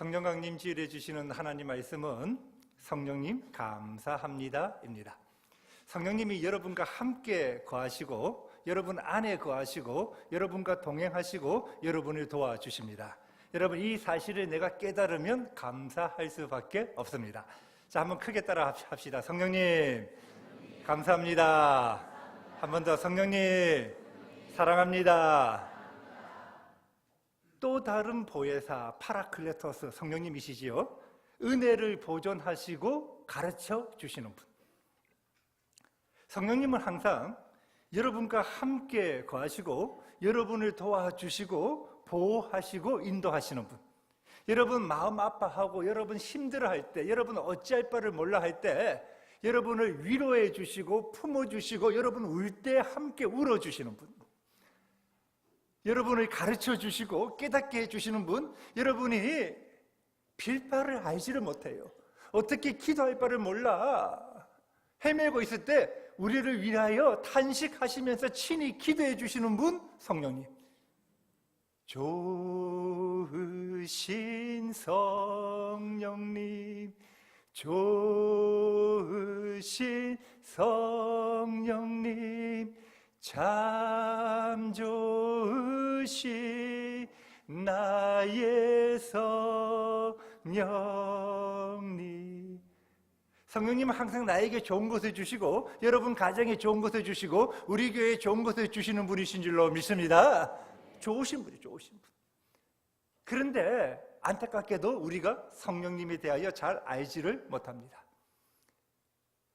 성령 강림 지휘해 주시는 하나님 말씀은 성령님 감사합니다입니다. 성령님이 여러분과 함께 거하시고 여러분 안에 거하시고 여러분과 동행하시고 여러분을 도와주십니다. 여러분, 이 사실을 내가 깨달으면 감사할 수밖에 없습니다. 자, 한번 크게 따라 합시다. 성령님 감사합니다. 한 번 더. 성령님 사랑합니다. 또 다른 보혜사 파라클레토스 성령님이시지요. 은혜를 보존하시고 가르쳐 주시는 분. 성령님은 항상 여러분과 함께 거하시고 여러분을 도와주시고 보호하시고 인도하시는 분. 여러분 마음 아파하고 여러분 힘들어할 때, 여러분 어찌할 바를 몰라 할 때 여러분을 위로해 주시고 품어주시고 여러분 울 때 함께 울어주시는 분. 여러분을 가르쳐 주시고 깨닫게 해주시는 분. 여러분이 빌 바를 알지를 못해요. 어떻게 기도할 바를 몰라 헤매고 있을 때 우리를 위하여 탄식하시면서 친히 기도해 주시는 분, 성령님. 좋으신 성령님, 좋으신 성령님, 참 좋으신 나의 성령님. 성령님은 항상 나에게 좋은 것을 주시고 여러분 가정에 좋은 것을 주시고 우리 교회에 좋은 것을 주시는 분이신 줄로 믿습니다. 좋으신 분이 좋으신 분. 그런데 안타깝게도 우리가 성령님에 대하여 잘 알지를 못합니다.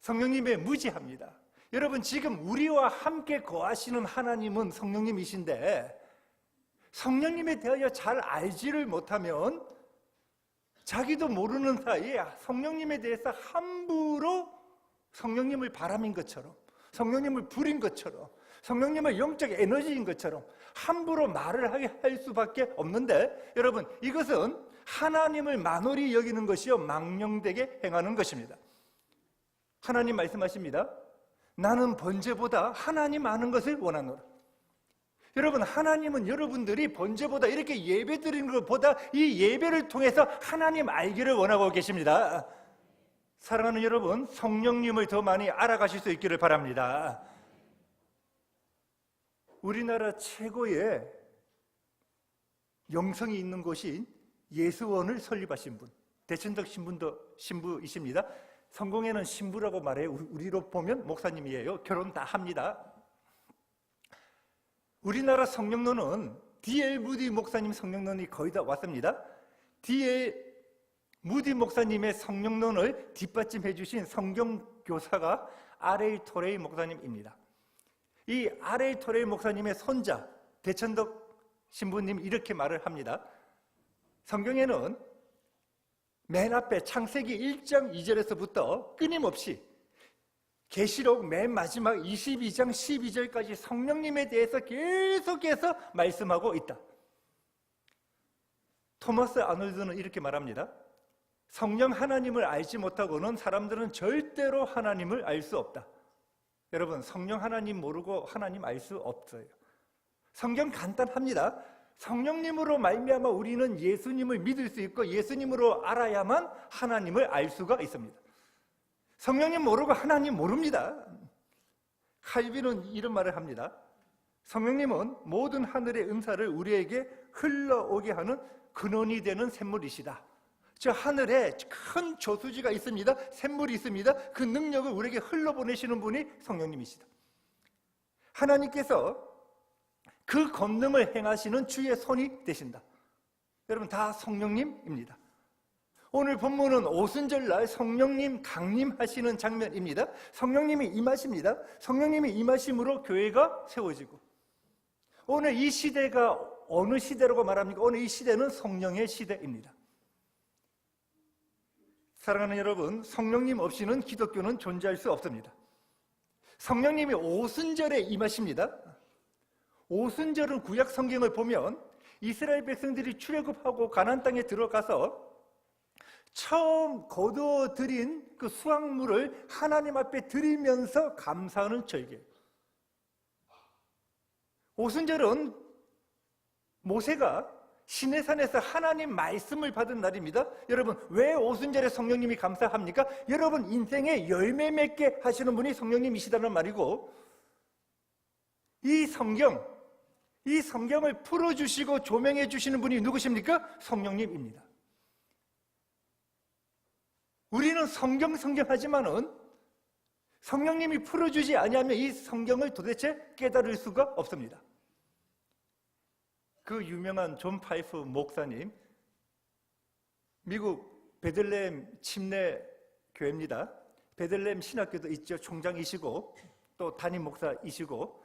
성령님에 무지합니다. 여러분, 지금 우리와 함께 거하시는 하나님은 성령님이신데 성령님에 대하여 잘 알지를 못하면 자기도 모르는 사이에 성령님에 대해서 함부로 성령님을 바람인 것처럼, 성령님을 불인 것처럼, 성령님을 영적 에너지인 것처럼 함부로 말을 하게 할 수밖에 없는데, 여러분, 이것은 하나님을 만홀히 여기는 것이요 망령되게 행하는 것입니다. 하나님 말씀하십니다. 나는 번제보다 하나님 아는 것을 원하노라. 여러분, 하나님은 여러분들이 번제보다 이렇게 예배 드리는 것보다 이 예배를 통해서 하나님 알기를 원하고 계십니다. 사랑하는 여러분, 성령님을 더 많이 알아가실 수 있기를 바랍니다. 우리나라 최고의 영성이 있는 곳인 예수원을 설립하신 분, 대천덕 신부이십니다. 성공회는 신부라고 말해요. 우리로 보면 목사님이에요. 결혼 다 합니다. 우리나라 성령론은 D.L. 무디 목사님 성령론이 거의 다 왔습니다. D.L. 무디 목사님의 성령론을 뒷받침해 주신 성경교사가 R.A. 토레이 목사님입니다. 이 R.A. 토레이 목사님의 손자 대천덕 신부님 이렇게 말을 합니다. 성경에는 맨 앞에 창세기 1장 2절에서부터 끊임없이 계시록 맨 마지막 22장 12절까지 성령님에 대해서 계속해서 말씀하고 있다. 토마스 아놀드는 이렇게 말합니다. 성령 하나님을 알지 못하고는 사람들은 절대로 하나님을 알 수 없다. 여러분, 성령 하나님 모르고 하나님 알 수 없어요. 성경 간단합니다. 성령님으로 말미암아 우리는 예수님을 믿을 수 있고 예수님으로 알아야만 하나님을 알 수가 있습니다. 성령님 모르고 하나님 모릅니다. 칼빈은 이런 말을 합니다. 성령님은 모든 하늘의 은사를 우리에게 흘러오게 하는 근원이 되는 샘물이시다. 저 하늘에 큰 저수지가 있습니다. 샘물이 있습니다. 그 능력을 우리에게 흘러보내시는 분이 성령님이시다. 하나님께서 그 권능을 행하시는 주의 손이 되신다. 여러분, 다 성령님입니다. 오늘 본문은 오순절날 성령님 강림하시는 장면입니다. 성령님이 임하십니다. 성령님이 임하심으로 교회가 세워지고, 오늘 이 시대가 어느 시대라고 말합니까? 오늘 이 시대는 성령의 시대입니다. 사랑하는 여러분, 성령님 없이는 기독교는 존재할 수 없습니다. 성령님이 오순절에 임하십니다. 오순절은 구약 성경을 보면 이스라엘 백성들이 출애굽하고 가나안 땅에 들어가서 처음 거두어들인 그 수확물을 하나님 앞에 드리면서 감사하는 절기예요. 오순절은 모세가 신의 산에서 하나님 말씀을 받은 날입니다. 여러분, 왜 오순절에 성령님이 감사합니까? 여러분 인생에 열매 맺게 하시는 분이 성령님이시다는 말이고, 이 성경을 풀어주시고 조명해 주시는 분이 누구십니까? 성령님입니다. 우리는 성경 하지만은 성령님이 풀어주지 아니하면 이 성경을 도대체 깨달을 수가 없습니다. 그 유명한 존 파이프 목사님, 미국 베들레헴 침례 교회입니다. 베들레헴 신학교도 있죠. 총장이시고 또 담임 목사이시고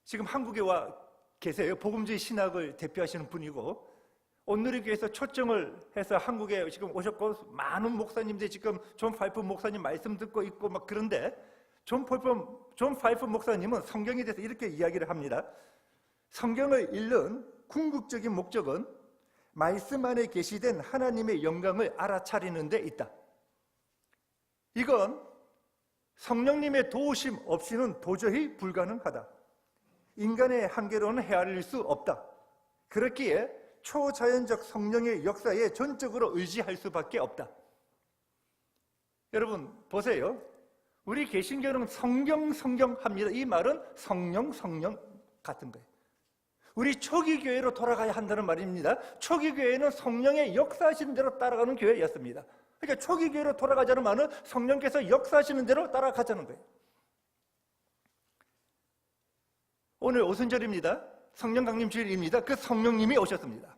지금 한국에 와 계세요. 복음주의 신학을 대표하시는 분이고, 온누리교회에서 초청을 해서 한국에 지금 오셨고, 많은 목사님들이 지금 존 파이프 목사님 말씀 듣고 있고 막 그런데, 존 파이프 목사님은 성경에 대해서 이렇게 이야기를 합니다. 성경을 읽는 궁극적인 목적은 말씀 안에 계시된 하나님의 영광을 알아차리는 데 있다. 이건 성령님의 도우심 없이는 도저히 불가능하다. 인간의 한계로는 헤아릴 수 없다. 그렇기에 초자연적 성령의 역사에 전적으로 의지할 수밖에 없다. 여러분 보세요. 우리 개신교는 성경 합니다. 이 말은 성령 같은 거예요. 우리 초기 교회로 돌아가야 한다는 말입니다. 초기 교회는 성령의 역사하시는 대로 따라가는 교회였습니다. 그러니까 초기 교회로 돌아가자는 말은 성령께서 역사하시는 대로 따라가자는 거예요. 오늘 오순절입니다. 성령 강림 주일입니다. 그 성령님이 오셨습니다.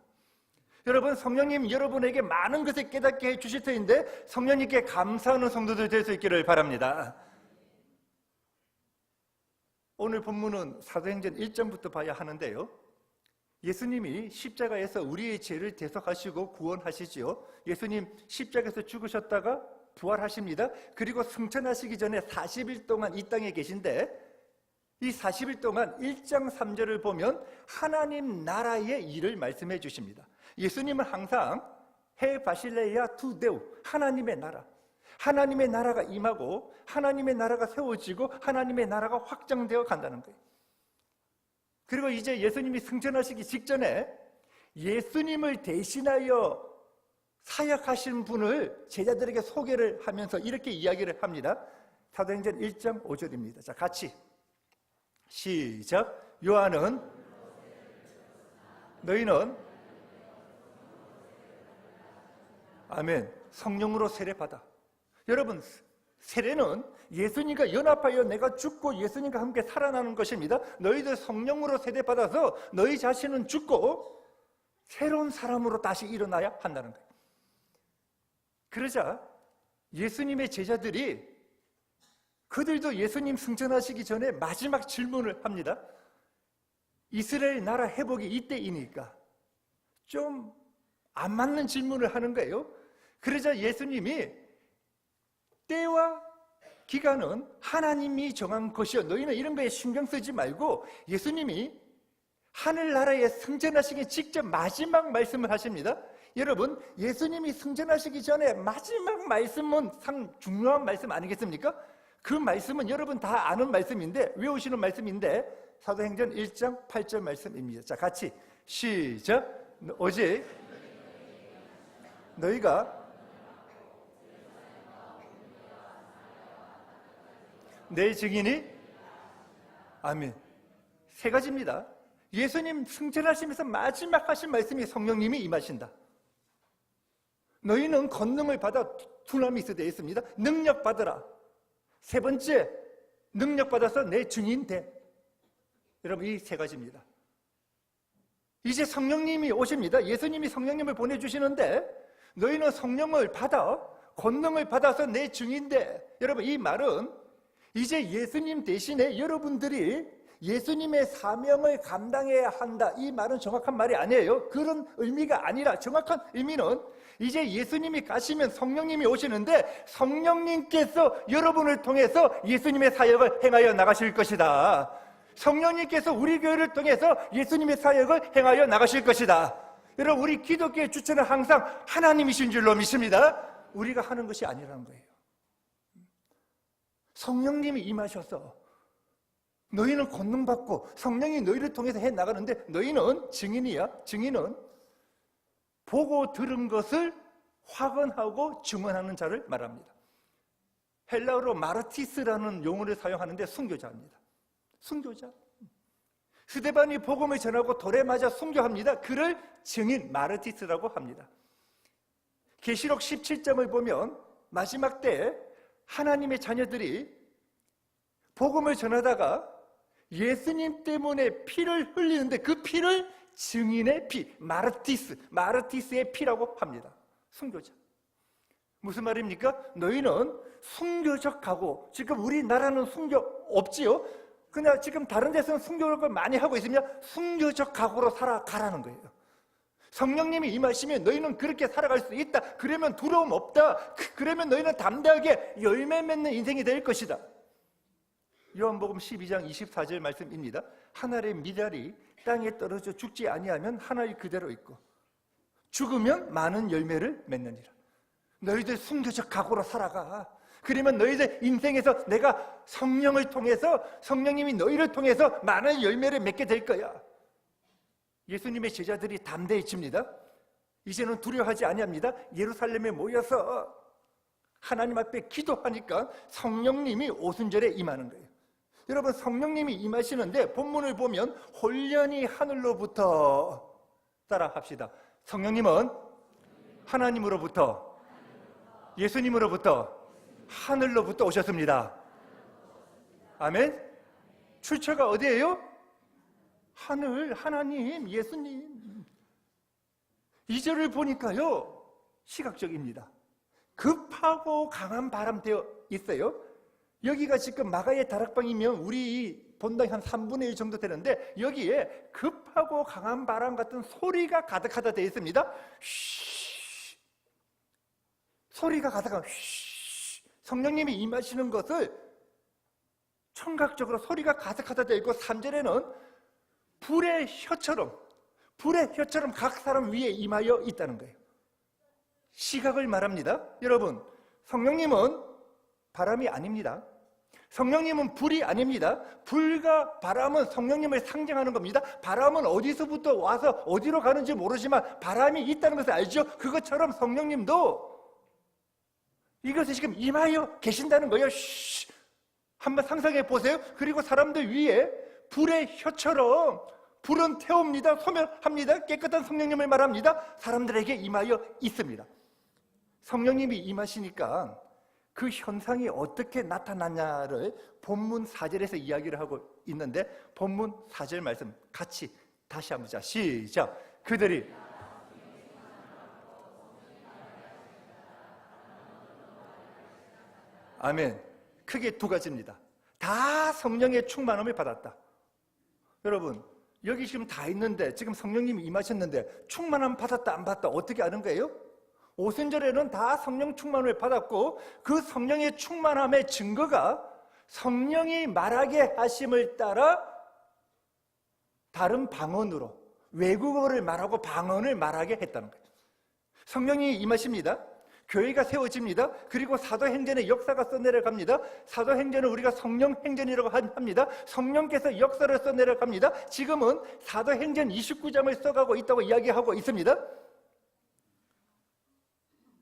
여러분, 성령님 여러분에게 많은 것을 깨닫게 해 주실 터인데 성령님께 감사하는 성도들 될 수 있기를 바랍니다. 오늘 본문은 사도행전 1장부터 봐야 하는데요, 예수님이 십자가에서 우리의 죄를 대속하시고 구원하시지요. 예수님 십자가에서 죽으셨다가 부활하십니다. 그리고 승천하시기 전에 40일 동안 이 땅에 계신데, 이 40일 동안 1장 3절을 보면 하나님 나라의 일을 말씀해 주십니다. 예수님은 항상 해 바실레야 투데우, 하나님의 나라가 임하고 하나님의 나라가 세워지고 하나님의 나라가 확장되어 간다는 거예요. 그리고 이제 예수님이 승천하시기 직전에 예수님을 대신하여 사역하신 분을 제자들에게 소개를 하면서 이렇게 이야기를 합니다. 사도행전 1장 5절입니다. 자, 같이 시작. 요한은 너희는 아멘 성령으로 세례받아. 여러분, 세례는 예수님과 연합하여 내가 죽고 예수님과 함께 살아나는 것입니다. 너희들 성령으로 세례받아서 너희 자신은 죽고 새로운 사람으로 다시 일어나야 한다는 거예요. 그러자 예수님의 제자들이, 그들도 예수님 승천하시기 전에 마지막 질문을 합니다. 이스라엘 나라 회복이 이때이니까 좀 안 맞는 질문을 하는 거예요. 그러자 예수님이 때와 기간은 하나님이 정한 것이요, 너희는 이런 거에 신경 쓰지 말고, 예수님이 하늘나라에 승천하시기 직접 마지막 말씀을 하십니다. 여러분, 예수님이 승천하시기 전에 마지막 말씀은 상 중요한 말씀 아니겠습니까? 그 말씀은 여러분 다 아는 말씀인데, 외우시는 말씀인데, 사도행전 1장 8절 말씀입니다. 자, 같이 시작. 오직 너희가 내 증인이, 아멘. 세 가지입니다. 예수님 승천하시면서 마지막 하신 말씀이 성령님이 임하신다. 너희는 권능을 받아, 두나미스 되어 있습니다. 능력 받으라. 세 번째, 능력 받아서 내 증인 돼. 여러분, 이 세 가지입니다. 이제 성령님이 오십니다. 예수님이 성령님을 보내주시는데, 너희는 성령을 받아, 권능을 받아서 내 증인 돼. 여러분, 이 말은 이제 예수님 대신에 여러분들이 예수님의 사명을 감당해야 한다, 이 말은 정확한 말이 아니에요. 그런 의미가 아니라 정확한 의미는 이제 예수님이 가시면 성령님이 오시는데, 성령님께서 여러분을 통해서 예수님의 사역을 행하여 나가실 것이다. 성령님께서 우리 교회를 통해서 예수님의 사역을 행하여 나가실 것이다. 여러분, 우리 기독교의 주체는 항상 하나님이신 줄로 믿습니다. 우리가 하는 것이 아니라는 거예요. 성령님이 임하셔서 너희는 권능 받고 성령이 너희를 통해서 해 나가는데, 너희는 증인이야. 증인은 보고 들은 것을 확언하고 증언하는 자를 말합니다. 헬라어로 마르티스라는 용어를 사용하는데 순교자입니다. 순교자. 스데반이 복음을 전하고 돌에 맞아 순교합니다. 그를 증인 마르티스라고 합니다. 계시록 17장을 보면 마지막 때 하나님의 자녀들이 복음을 전하다가 예수님 때문에 피를 흘리는데 그 피를 증인의 피, 마르티스의 피라고 합니다. 순교자. 무슨 말입니까? 너희는 순교적 각오, 지금 우리나라는 순교 없지요? 그냥 지금 다른 데서는 순교를 많이 하고 있으면 순교적 각오로 살아가라는 거예요. 성령님이 임하시면 너희는 그렇게 살아갈 수 있다. 그러면 두려움 없다. 그러면 너희는 담대하게 열매 맺는 인생이 될 것이다. 요한복음 12장 24절 말씀입니다. 한 알의 미달이 땅에 떨어져 죽지 아니하면 한 알 그대로 있고 죽으면 많은 열매를 맺느니라. 너희들 순교적 각오로 살아가. 그러면 너희들 인생에서 내가 성령을 통해서, 성령님이 너희를 통해서 많은 열매를 맺게 될 거야. 예수님의 제자들이 담대해집니다. 이제는 두려워하지 아니합니다. 예루살렘에 모여서 하나님 앞에 기도하니까 성령님이 오순절에 임하는 거예요. 여러분, 성령님이 임하시는데 본문을 보면 홀련히 하늘로부터, 따라합시다. 성령님은 하나님으로부터, 예수님으로부터, 하늘로부터 오셨습니다. 아멘. 출처가 어디예요? 하늘, 하나님, 예수님. 2절을 보니까요, 시각적입니다. 급하고 강한 바람 되어 있어요. 여기가 지금 마가의 다락방이면 우리 본당 한 3분의 1 정도 되는데 여기에 급하고 강한 바람 같은 소리가 가득하다 되어 있습니다. 쉬, 소리가 가득한 쉬. 성령님이 임하시는 것을 청각적으로 소리가 가득하다 되어 있고 3절에는 불의 혀처럼 각 사람 위에 임하여 있다는 거예요. 시각을 말합니다. 여러분, 성령님은 바람이 아닙니다. 성령님은 불이 아닙니다. 불과 바람은 성령님을 상징하는 겁니다. 바람은 어디서부터 와서 어디로 가는지 모르지만 바람이 있다는 것을 알죠. 그것처럼 성령님도 이것을 지금 임하여 계신다는 거예요. 쉬. 한번 상상해 보세요. 그리고 사람들 위에 불의 혀처럼 불은 태웁니다. 소멸합니다. 깨끗한 성령님을 말합니다. 사람들에게 임하여 있습니다. 성령님이 임하시니까 그 현상이 어떻게 나타나냐를 본문 4절에서 이야기를 하고 있는데 본문 4절 말씀 같이 다시 한번 자, 시작. 그들이 아멘. 크게 두 가지입니다. 다 성령의 충만함을 받았다. 여러분, 여기 지금 다 있는데 지금 성령님이 임하셨는데 충만함 받았다 안 받았다 어떻게 아는 거예요? 오순절에는 다 성령 충만을 받았고 그 성령의 충만함의 증거가 성령이 말하게 하심을 따라 다른 방언으로 외국어를 말하고 방언을 말하게 했다는 거예요. 성령이 임하십니다. 교회가 세워집니다. 그리고 사도행전의 역사가 써내려갑니다. 사도행전은 우리가 성령행전이라고 합니다. 성령께서 역사를 써내려갑니다. 지금은 사도행전 29장을 써가고 있다고 이야기하고 있습니다.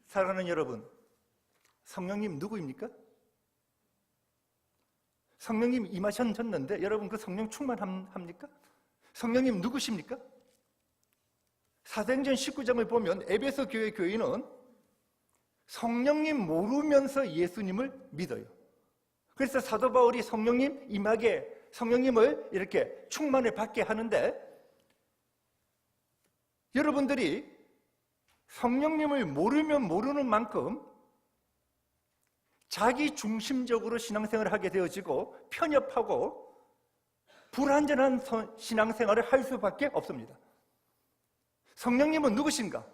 사랑하는 여러분, 성령님 누구입니까? 성령님 임하셨는데 여러분 그 성령 충만합니까? 성령님 누구십니까? 사도행전 19장을 보면 에베소 교회 교인은 성령님 모르면서 예수님을 믿어요. 그래서 사도 바울이 성령님 임하게, 성령님을 이렇게 충만을 받게 하는데 여러분들이 성령님을 모르면 모르는 만큼 자기 중심적으로 신앙생활을 하게 되어지고 편협하고 불완전한 신앙생활을 할 수밖에 없습니다. 성령님은 누구신가?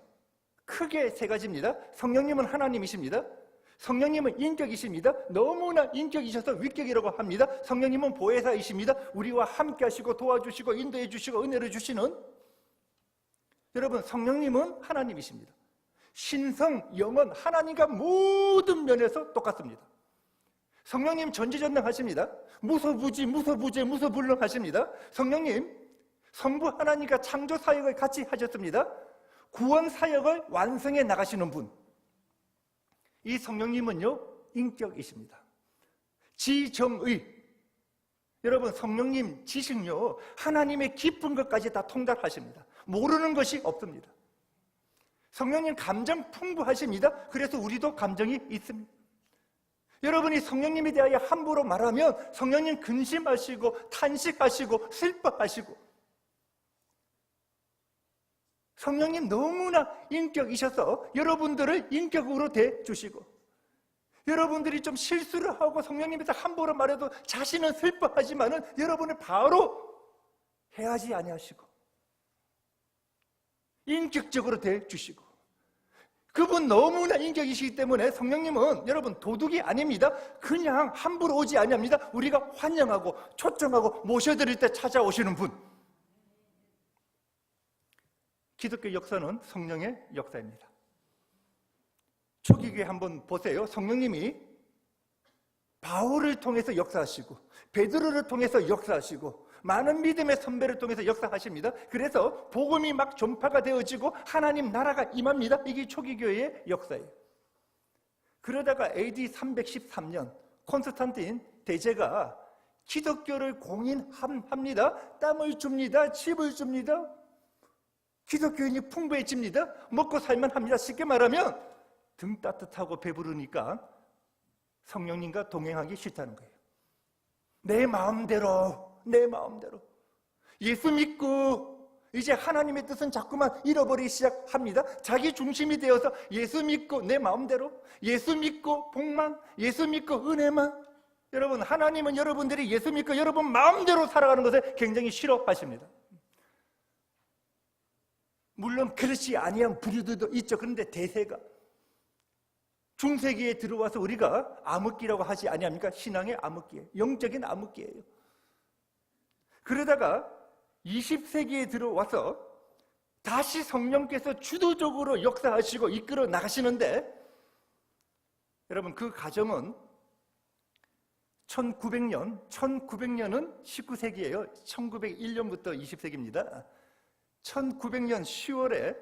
크게 세 가지입니다. 성령님은 하나님이십니다. 성령님은 인격이십니다. 너무나 인격이셔서 위격이라고 합니다. 성령님은 보혜사이십니다. 우리와 함께 하시고 도와주시고 인도해 주시고 은혜를 주시는, 여러분, 성령님은 하나님이십니다. 신성, 영원, 하나님과 모든 면에서 똑같습니다. 성령님 전지전능하십니다. 무소불능하십니다. 성령님 성부 하나님과 창조 사역을 같이 하셨습니다. 구원 사역을 완성해 나가시는 분, 이 성령님은요 인격이십니다. 지정의. 여러분, 성령님 지식요 하나님의 깊은 것까지 다 통달하십니다. 모르는 것이 없습니다. 성령님 감정 풍부하십니다. 그래서 우리도 감정이 있습니다. 여러분이 성령님에 대하여 함부로 말하면 성령님 근심하시고 탄식하시고 슬퍼하시고, 성령님 너무나 인격이셔서 여러분들을 인격으로 대주시고, 여러분들이 좀 실수를 하고 성령님한테 함부로 말해도 자신은 슬퍼하지만은 여러분을 바로 해하지 아니하시고 인격적으로 대주시고, 그분 너무나 인격이시기 때문에 성령님은 여러분 도둑이 아닙니다. 그냥 함부로 오지 아니합니다. 우리가 환영하고 초청하고 모셔드릴 때 찾아오시는 분. 기독교 역사는 성령의 역사입니다. 초기교회 한번 보세요. 성령님이 바울을 통해서 역사하시고 베드로를 통해서 역사하시고 많은 믿음의 선배를 통해서 역사하십니다. 그래서 복음이 막 전파가 되어지고 하나님 나라가 임합니다. 이게 초기교회의 역사예요. 그러다가 AD 313년 콘스탄틴 대제가 기독교를 공인합니다. 땅을 줍니다. 집을 줍니다. 기독교인이 풍부해집니다. 먹고 살만 합니다. 쉽게 말하면 등 따뜻하고 배부르니까 성령님과 동행하기 싫다는 거예요. 내 마음대로 예수 믿고 이제 하나님의 뜻은 자꾸만 잃어버리기 시작합니다. 자기 중심이 되어서 예수 믿고 내 마음대로, 예수 믿고 복만, 예수 믿고 은혜만. 여러분, 하나님은 여러분들이 예수 믿고 여러분 마음대로 살아가는 것을 굉장히 싫어하십니다. 물론 그렇지 아니한 부류들도 있죠. 그런데 대세가 중세기에 들어와서 우리가 암흑기라고 하지 아니합니까? 신앙의 암흑기예요. 영적인 암흑기예요. 그러다가 20세기에 들어와서 다시 성령께서 주도적으로 역사하시고 이끌어 나가시는데, 여러분 그 과정은 1900년은 19세기예요. 1901년부터 20세기입니다. 1900년 10월에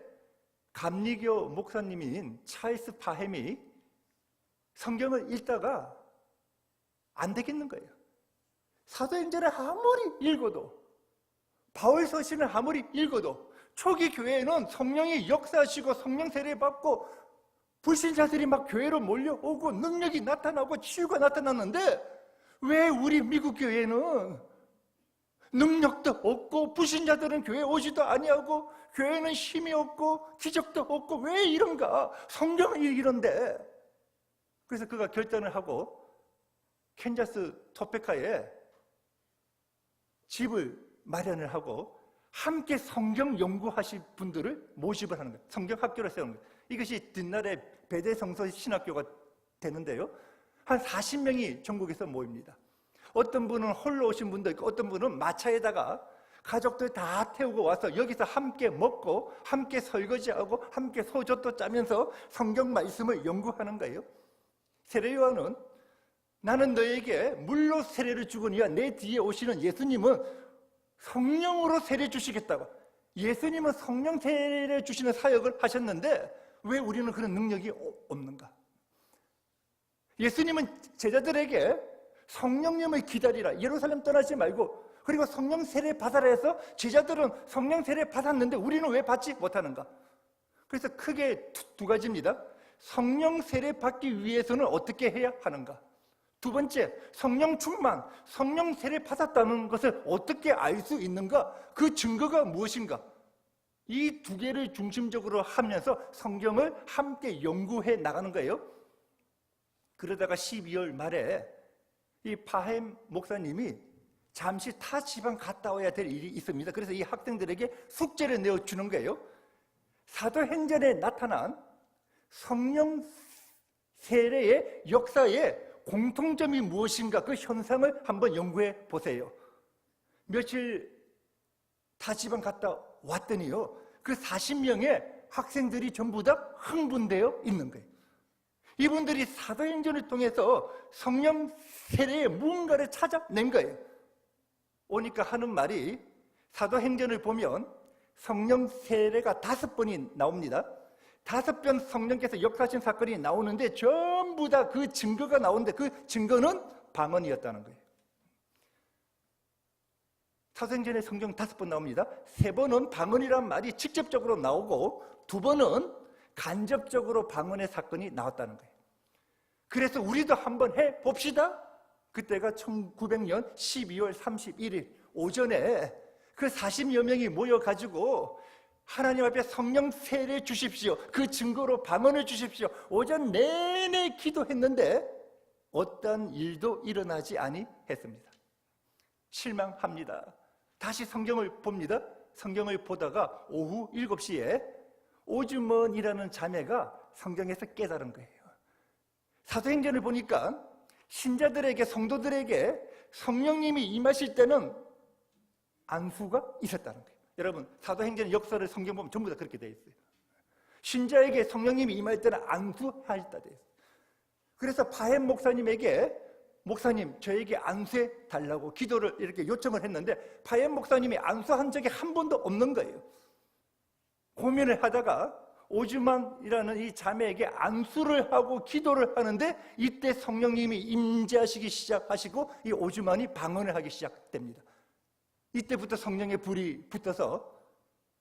감리교 목사님인 찰스 파햄이 성경을 읽다가 안 되겠는 거예요. 사도행전을 아무리 읽어도, 바울 서신을 아무리 읽어도 초기 교회에는 성령이 역사하시고 성령 세례 받고 불신자들이 막 교회로 몰려오고 능력이 나타나고 치유가 나타났는데, 왜 우리 미국 교회는 능력도 없고 부신자들은 교회 오지도 아니하고 교회는 힘이 없고 기적도 없고 왜 이런가? 성경은 이런데. 그래서 그가 결단을 하고 캔자스 토페카에 집을 마련을 하고 함께 성경 연구하실 분들을 모집을 하는 거예요. 성경 학교를 세우는 거예요. 이것이 뒷날에 베데성서 신학교가 되는데요, 한 40명이 전국에서 모입니다. 어떤 분은 홀로 오신 분도 있고 어떤 분은 마차에다가 가족들 다 태우고 와서 여기서 함께 먹고 함께 설거지하고 함께 소젖도 짜면서 성경 말씀을 연구하는 거예요. 세례요한은 나는 너에게 물로 세례를 주거니와 내 뒤에 오시는 예수님은 성령으로 세례 주시겠다고. 예수님은 성령 세례 주시는 사역을 하셨는데 왜 우리는 그런 능력이 없는가? 예수님은 제자들에게 성령님을 기다리라, 예루살렘 떠나지 말고, 그리고 성령 세례 받아라 해서 제자들은 성령 세례 받았는데 우리는 왜 받지 못하는가? 그래서 크게 두 가지입니다. 성령 세례 받기 위해서는 어떻게 해야 하는가? 두 번째, 성령 충만, 성령 세례 받았다는 것을 어떻게 알 수 있는가? 그 증거가 무엇인가? 이 두 개를 중심적으로 하면서 성경을 함께 연구해 나가는 거예요. 그러다가 12월 말에 이 파햄 목사님이 잠시 타 지방 갔다 와야 될 일이 있습니다. 그래서 이 학생들에게 숙제를 내어주는 거예요. 사도행전에 나타난 성령 세례의 역사에 공통점이 무엇인가, 그 현상을 한번 연구해 보세요. 며칠 타 지방 갔다 왔더니요, 그 40명의 학생들이 전부 다 흥분되어 있는 거예요. 이분들이 사도행전을 통해서 성령 세례의 무언가를 찾아낸 거예요. 오니까 하는 말이, 사도행전을 보면 성령 세례가 5번이 나옵니다. 5번 성령께서 역사하신 사건이 나오는데 전부 다 그 증거가 나오는데 그 증거는 방언이었다는 거예요. 사도행전에 성경 5번 나옵니다. 3번은 방언이란 말이 직접적으로 나오고 2번은 간접적으로 방언의 사건이 나왔다는 거예요. 그래서 우리도 한번 해봅시다. 그때가 1900년 12월 31일 오전에 그 40여 명이 모여가지고 하나님 앞에 성령 세례 주십시오. 그 증거로 방언을 주십시오. 오전 내내 기도했는데 어떠한 일도 일어나지 아니했습니다. 실망합니다. 다시 성경을 봅니다. 성경을 보다가 오후 7시에 오즈먼이라는 자매가 성경에서 깨달은 거예요. 사도행전을 보니까 신자들에게, 성도들에게 성령님이 임하실 때는 안수가 있었다는 거예요. 여러분, 사도행전 역사를 성경 보면 전부 다 그렇게 되어 있어요. 신자에게 성령님이 임할 때는 안수할 때 되어 있어요. 그래서 파햄 목사님에게 목사님, 저에게 안수해 달라고 기도를 이렇게 요청을 했는데 파햄 목사님이 안수한 적이 한 번도 없는 거예요. 고민을 하다가 오즈만이라는 이 자매에게 안수를 하고 기도를 하는데 이때 성령님이 임재하시기 시작하시고 이 오즈만이 방언을 하기 시작됩니다. 이때부터 성령의 불이 붙어서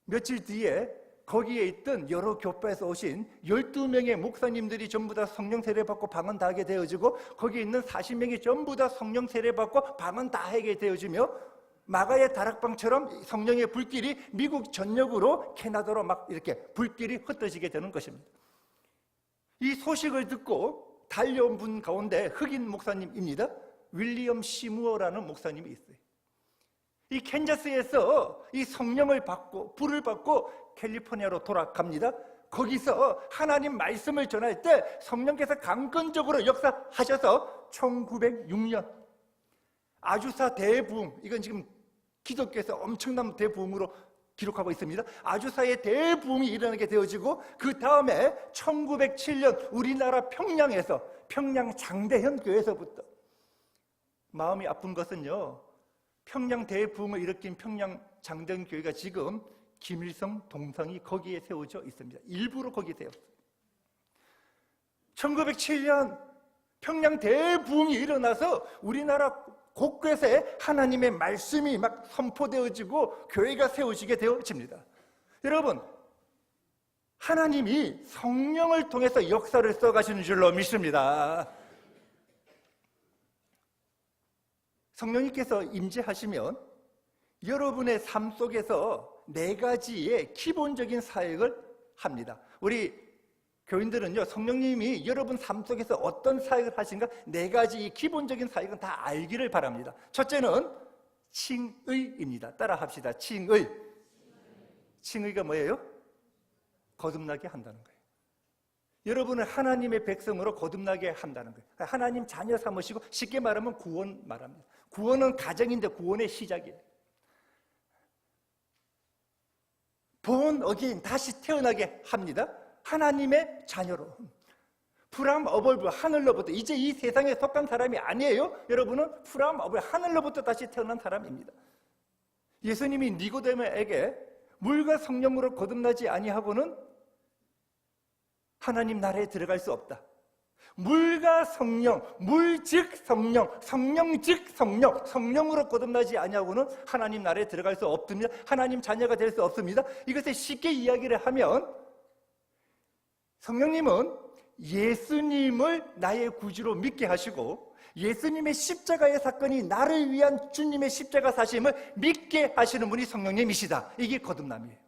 며칠 뒤에 거기에 있던 여러 교파에서 오신 12명의 목사님들이 전부 다 성령 세례받고 방언 다 하게 되어지고 거기에 있는 40명이 전부 다 성령 세례받고 방언 다 하게 되어지며 마가의 다락방처럼 성령의 불길이 미국 전역으로 캐나다로 막 이렇게 불길이 흩어지게 되는 것입니다. 이 소식을 듣고 달려온 분 가운데 흑인 목사님입니다. 윌리엄 시무어라는 목사님이 있어요. 이 캔자스에서 이 성령을 받고 불을 받고 캘리포니아로 돌아갑니다. 거기서 하나님 말씀을 전할 때 성령께서 강건적으로 역사하셔서 1906년 아주사 대부흥, 이건 지금 기독교에서 엄청난 대부흥으로 기록하고 있습니다. 아주사의 대부흥이 일어나게 되어지고 그 다음에 1907년 우리나라 평양에서 평양 장대현 교회에서부터 마음이 아픈 것은요, 평양 대부흥을 일으킨 평양 장대현 교회가 지금 김일성 동상이 거기에 세워져 있습니다. 일부러 거기에 세웠어요. 1907년 평양 대부흥이 일어나서 우리나라 곳곳에 하나님의 말씀이 막 선포되어지고 교회가 세워지게 되어집니다. 여러분, 하나님이 성령을 통해서 역사를 써가시는 줄로 믿습니다. 성령님께서 임재하시면 여러분의 삶 속에서 4가지의 기본적인 사역을 합니다. 우리 교인들은요, 성령님이 여러분 삶 속에서 어떤 사역을 하신가 4가지 기본적인 사역은 다 알기를 바랍니다. 첫째는 칭의입니다. 따라 합시다. 칭의. 칭의가 뭐예요? 거듭나게 한다는 거예요. 여러분을 하나님의 백성으로 거듭나게 한다는 거예요. 하나님 자녀 삼으시고 쉽게 말하면 구원 말합니다. 구원은 가정인데 구원의 시작이에요. born again, 다시 태어나게 합니다. 하나님의 자녀로. 프람 어벌브, 하늘로부터, 이제 이 세상에 속한 사람이 아니에요. 여러분은 프람 어벌, 하늘로부터 다시 태어난 사람입니다. 예수님이 니고데모에게 물과 성령으로 거듭나지 아니하고는 하나님 나라에 들어갈 수 없다. 물과 성령, 물 즉 성령, 성령 즉 성령, 성령으로 거듭나지 아니하고는 하나님 나라에 들어갈 수 없습니다. 하나님 자녀가 될 수 없습니다. 이것을 쉽게 이야기를 하면 성령님은 예수님을 나의 구주로 믿게 하시고 예수님의 십자가의 사건이 나를 위한 주님의 십자가 사심을 믿게 하시는 분이 성령님이시다. 이게 거듭남이에요.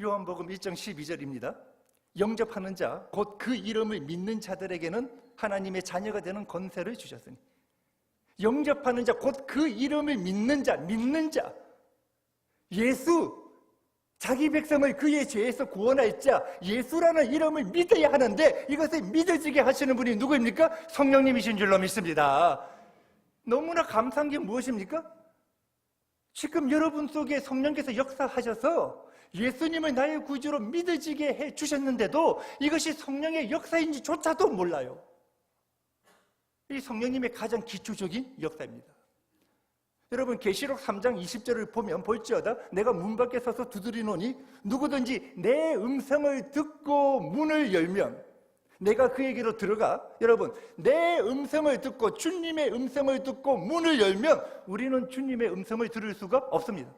요한복음 1장 12절입니다. 영접하는 자, 곧 그 이름을 믿는 자들에게는 하나님의 자녀가 되는 권세를 주셨으니. 영접하는 자, 곧 그 이름을 믿는 자, 예수, 자기 백성을 그의 죄에서 구원할 자, 예수라는 이름을 믿어야 하는데 이것을 믿어지게 하시는 분이 누구입니까? 성령님이신 줄로 믿습니다. 너무나 감사한 게 무엇입니까? 지금 여러분 속에 성령께서 역사하셔서 예수님을 나의 구주로 믿어지게 해주셨는데도 이것이 성령의 역사인지조차도 몰라요. 이 성령님의 가장 기초적인 역사입니다. 여러분 계시록 3장 20절을 보면 볼지어다 내가 문 밖에 서서 두드리노니 누구든지 내 음성을 듣고 문을 열면 내가 그에게로 들어가. 여러분 내 음성을 듣고 주님의 음성을 듣고 문을 열면 우리는 주님의 음성을 들을 수가 없습니다.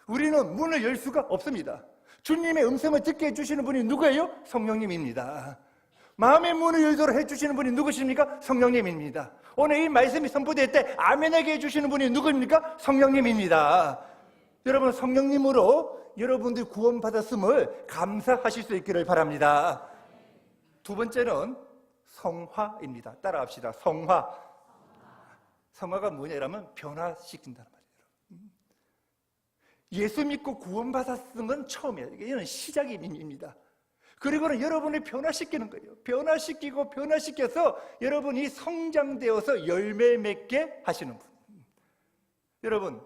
우리는 문을 열 수가 없습니다. 주님의 음성을 듣게 해주시는 분이 누구예요? 성령님입니다. 마음의 문을 열도록 해주시는 분이 누구십니까? 성령님입니다. 오늘 이 말씀이 선포될 때 아멘하게 해주시는 분이 누구입니까? 성령님입니다. 여러분 성령님으로 여러분들이 구원받았음을 감사하실 수 있기를 바랍니다. 두 번째는 성화입니다. 따라합시다. 성화. 성화가 뭐냐면 변화시킨다는 말이에요. 예수 믿고 구원받았은 건 처음이에요. 이건 시작입니다. 그리고는 여러분을 변화시키는 거예요. 변화시키고 변화시켜서 여러분이 성장되어서 열매 맺게 하시는 분. 여러분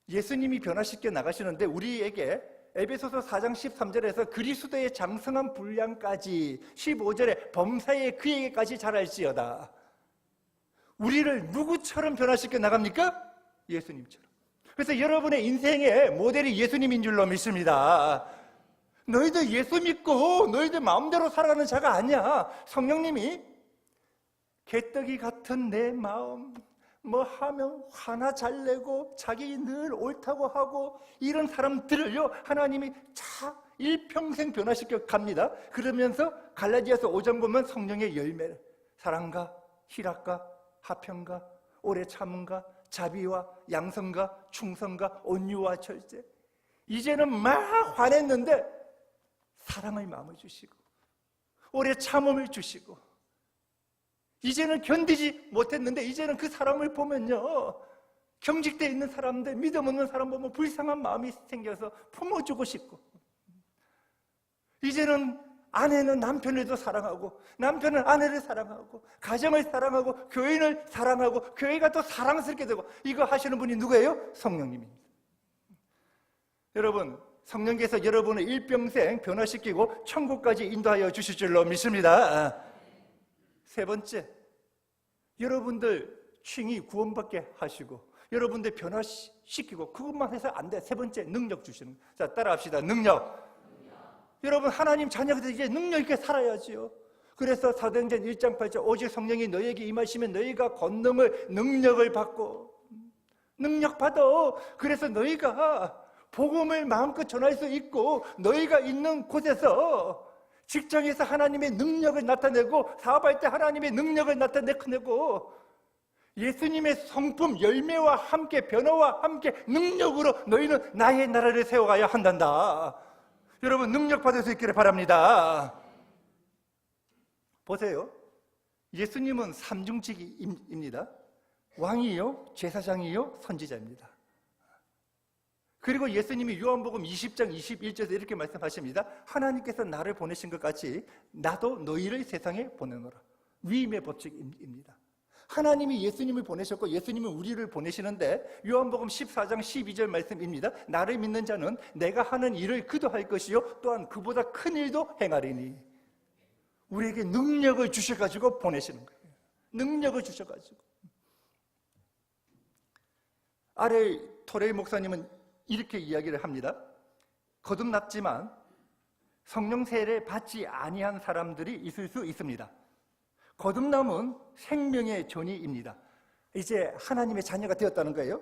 예수님이 변화시켜 나가시는데 우리에게 에베소서 4장 13절에서 그리스도의 장성한 분량까지 15절에 범사에 그에게까지 자랄지어다. 우리를 누구처럼 변화시켜 나갑니까? 예수님처럼. 그래서 여러분의 인생의 모델이 예수님인 줄로 믿습니다. 너희들 예수 믿고 너희들 마음대로 살아가는 자가 아니야. 성령님이 개떡이 같은 내 마음 뭐 하면 화나 잘 내고 자기 늘 옳다고 하고 이런 사람들을요 하나님이 차 일평생 변화시켜 갑니다. 그러면서 갈라디아서 5장 보면 성령의 열매를 사랑과 희락과 화평과 오래 참음과 자비와 양성과 충성과 온유와 절제. 이제는 막 화냈는데 사랑의 마음을 주시고 오래 참음을 주시고 이제는 견디지 못했는데 이제는 그 사람을 보면요 경직되어 있는 사람들 믿음 없는 사람 보면 불쌍한 마음이 생겨서 품어주고 싶고 이제는 아내는 남편을 사랑하고 남편은 아내를 사랑하고 가정을 사랑하고 교인을 사랑하고 교회가 또 사랑스럽게 되고 이거 하시는 분이 누구예요? 성령님입니다. 여러분 성령께서 여러분을 일평생 변화시키고 천국까지 인도하여 주실 줄로 믿습니다. 세 번째, 여러분들 칭이 구원받게 하시고 여러분들 변화시키고 그것만 해서 안 돼. 세 번째, 능력 주시는 거예요. 자, 따라합시다. 능력. 여러분 하나님 자녀들 이제 능력 있게 살아야지요. 그래서 사도행전 1장 8절 오직 성령이 너희에게 임하시면 너희가 권능을 능력을 받고 능력 받아. 그래서 너희가 복음을 마음껏 전할 수 있고 너희가 있는 곳에서 직장에서 하나님의 능력을 나타내고 사업할 때 하나님의 능력을 나타내고 예수님의 성품 열매와 함께 변화와 함께 능력으로 너희는 나의 나라를 세워가야 한단다. 여러분 능력 받을 수 있기를 바랍니다. 보세요. 예수님은 삼중직입니다. 왕이요, 제사장이요, 선지자입니다. 그리고 예수님이 요한복음 20장 21절에서 이렇게 말씀하십니다. 하나님께서 나를 보내신 것 같이 나도 너희를 세상에 보내노라. 위임의 법칙입니다. 하나님이 예수님을 보내셨고 예수님은 우리를 보내시는데 요한복음 14장 12절 말씀입니다. 나를 믿는 자는 내가 하는 일을 그도 할 것이요 또한 그보다 큰 일도 행하리니. 우리에게 능력을 주셔가지고 보내시는 거예요. 능력을 주셔가지고. 아래 토레이 목사님은 이렇게 이야기를 합니다. 거듭났지만 성령 세례 받지 아니한 사람들이 있을 수 있습니다. 거듭남은 생명의 전이입니다. 이제 하나님의 자녀가 되었다는 거예요.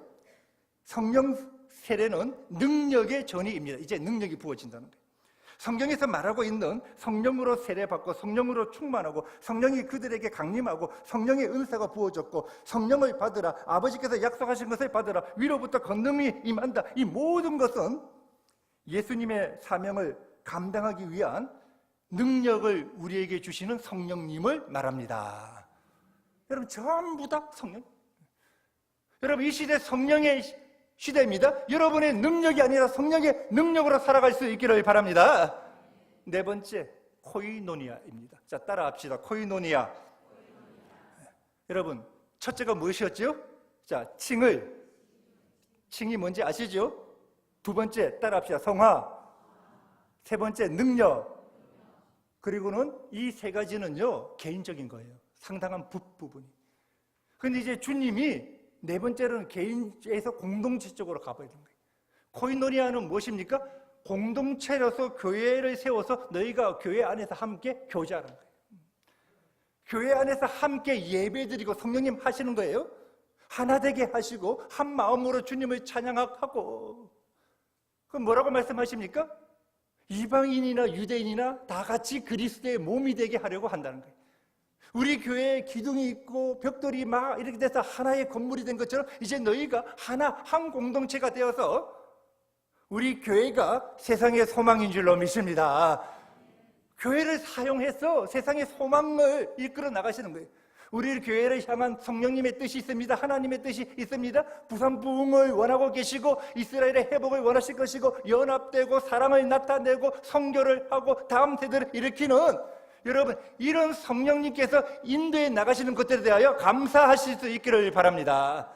성령 세례는 능력의 전이입니다. 이제 능력이 부어진다는 거예요. 성경에서 말하고 있는 성령으로 세례받고 성령으로 충만하고 성령이 그들에게 강림하고 성령의 은사가 부어졌고 성령을 받으라, 아버지께서 약속하신 것을 받으라, 위로부터 권능이 임한다. 이 모든 것은 예수님의 사명을 감당하기 위한 능력을 우리에게 주시는 성령님을 말합니다. 여러분 전부 다 성령. 여러분 이 시대 성령의 시대입니다. 여러분의 능력이 아니라 성령의 능력으로 살아갈 수 있기를 바랍니다. 네 번째, 코이노니아입니다. 자, 따라합시다. 코이노니아. 여러분 첫째가 무엇이었죠? 자, 칭이 뭔지 아시죠? 두 번째, 따라합시다. 성화. 세 번째, 능력. 그리고는 이 세 가지는요 개인적인 거예요. 상당한 부분이. 근데 이제 주님이 네 번째로는 개인에서 공동체 쪽으로 가봐야 되는 거예요. 코이노니아는 무엇입니까? 공동체로서 교회를 세워서 너희가 교회 안에서 함께 교제하는 거예요. 교회 안에서 함께 예배드리고 성령님 하시는 거예요. 하나 되게 하시고 한 마음으로 주님을 찬양하고. 그럼 뭐라고 말씀하십니까? 이방인이나 유대인이나 다 같이 그리스도의 몸이 되게 하려고 한다는 거예요. 우리 교회에 기둥이 있고 벽돌이 막 이렇게 돼서 하나의 건물이 된 것처럼 이제 너희가 한 공동체가 되어서 우리 교회가 세상의 소망인 줄로 믿습니다. 교회를 사용해서 세상의 소망을 이끌어 나가시는 거예요. 우리 교회를 향한 성령님의 뜻이 있습니다. 하나님의 뜻이 있습니다. 부산 부흥을 원하고 계시고 이스라엘의 회복을 원하실 것이고 연합되고 사랑을 나타내고 선교를 하고 다음 세대를 일으키는 여러분 이런 성령님께서 인도해 나가시는 것들에 대하여 감사하실 수 있기를 바랍니다.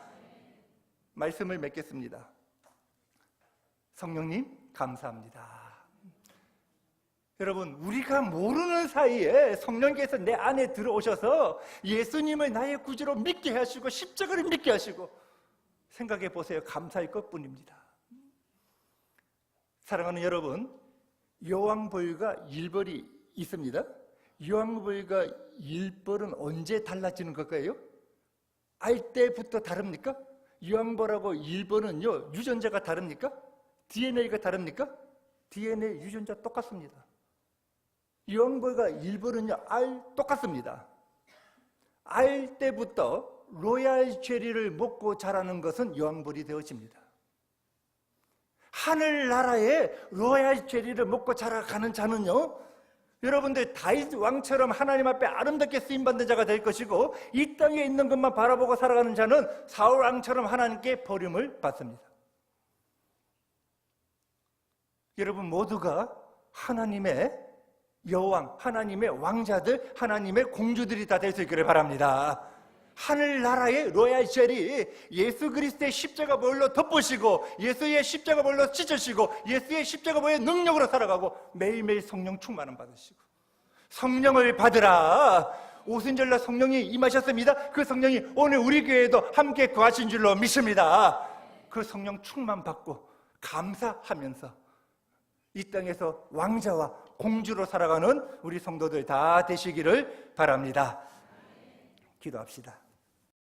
말씀을 맺겠습니다. 성령님 감사합니다. 여러분 우리가 모르는 사이에 성령께서 내 안에 들어오셔서 예수님을 나의 구주로 믿게 하시고 십자가를 믿게 하시고 생각해 보세요. 감사할 것뿐입니다. 사랑하는 여러분, 여왕벌과 일벌이 있습니다. 여왕벌과 일벌은 언제 달라지는 걸까요? 알 때부터 다릅니까? 여왕벌하고 일벌은요 유전자가 다릅니까? DNA가 다릅니까? DNA 유전자 똑같습니다. 여왕벌과 일벌은요 알 똑같습니다. 알 때부터 로얄 체리를 먹고 자라는 것은 여왕벌이 되어집니다. 하늘나라에 로얄 체리를 먹고 자라가는 자는요 여러분들 다윗 왕처럼 하나님 앞에 아름답게 쓰임받는 자가 될 것이고 이 땅에 있는 것만 바라보고 살아가는 자는 사울 왕처럼 하나님께 버림을 받습니다. 여러분 모두가 하나님의 여왕, 하나님의 왕자들, 하나님의 공주들이 다 될 수 있기를 바랍니다. 하늘나라의 로얄 젤이 예수 그리스도의 십자가 보혈로 덮으시고 예수의 십자가 보혈로 찢으시고 예수의 십자가 보혈의 능력으로 살아가고 매일매일 성령 충만을 받으시고 성령을 받으라. 오순절날 성령이 임하셨습니다. 그 성령이 오늘 우리 교회에도 함께 거하신 줄로 믿습니다. 그 성령 충만 받고 감사하면서 이 땅에서 왕자와 공주로 살아가는 우리 성도들 다 되시기를 바랍니다. 기도합시다.